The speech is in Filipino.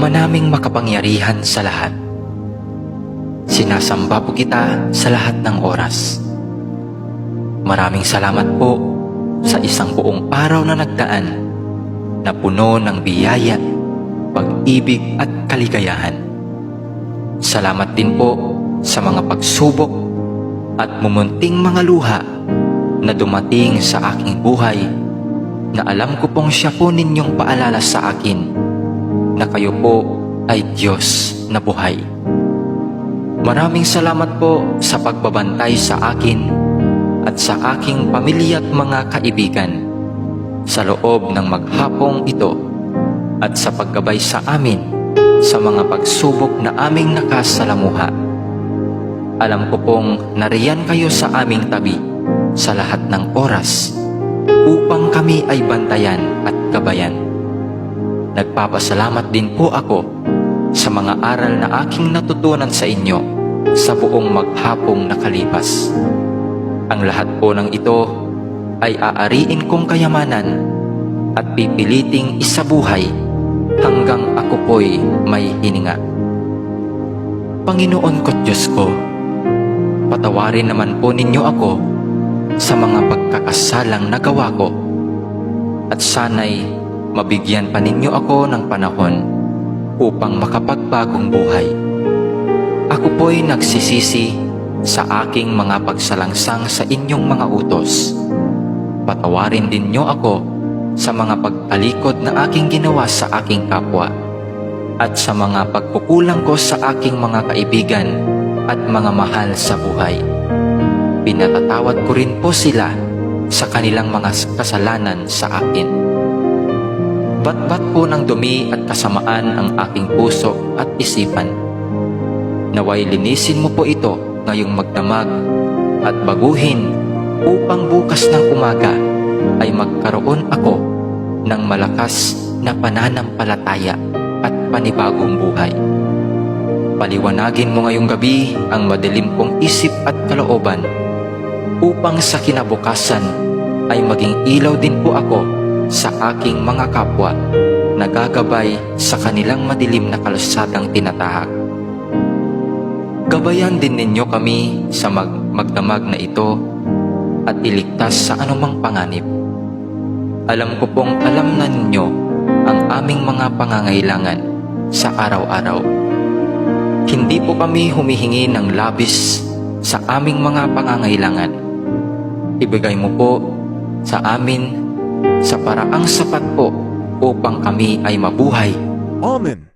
Ama naming makapangyarihan sa lahat, sinasamba po kita sa lahat ng oras. Maraming salamat po sa isang buong araw na nagdaan na puno ng biyaya, pag-ibig at kaligayahan. Salamat din po sa mga pagsubok at mumunting mga luha na dumating sa aking buhay, na alam ko pong siya po ninyong paalala sa akin na kayo po ay Diyos na buhay. Maraming salamat po sa pagbabantay sa akin at sa aking pamilya at mga kaibigan sa loob ng maghapong ito, at sa paggabay sa amin sa mga pagsubok na aming nakasalamuha. Alam ko pong nariyan kayo sa aming tabi sa lahat ng oras upang kami ay bantayan at gabayan. Nagpapasalamat din po ako sa mga aral na aking natutunan sa inyo sa buong maghapong nakalipas. Ang lahat po ng ito ay aariin kong kayamanan at pipiliting isabuhay hanggang ako po'y may hininga. Panginoon ko't Diyos ko, patawarin naman po ninyo ako sa mga pagkakasalang nagawa ko, at sana'y mabigyan pa ninyo ako ng panahon upang makapagbagong buhay. Ako po'y nagsisisi sa aking mga pagsalangsang sa inyong mga utos. Patawarin din niyo ako sa mga pagtalikod na aking ginawa sa aking kapwa, at sa mga pagkukulang ko sa aking mga kaibigan at mga mahal sa buhay. Pinatatawad ko rin po sila sa kanilang mga kasalanan sa akin. Batbat po ng dumi at kasamaan ang aking puso at isipan. Naway linisin mo po ito ngayong magdamag at baguhin upang bukas ng umaga ay magkaroon ako ng malakas na pananampalataya at panibagong buhay. Paliwanagin mo ngayong gabi ang madilim kong isip at kalooban upang sa kinabukasan ay maging ilaw din po ako sa aking mga kapwa na gagabay sa kanilang madilim na kalsadang tinatahak. Gabayan din ninyo kami sa magdamag na ito at iligtas sa anumang panganib. Alam ko pong alam na ninyo ang aming mga pangangailangan sa araw-araw. Hindi po kami humihingi ng labis sa aming mga pangangailangan. Ibigay mo po sa amin sa paraang sapat po upang kami ay mabuhay. Amen.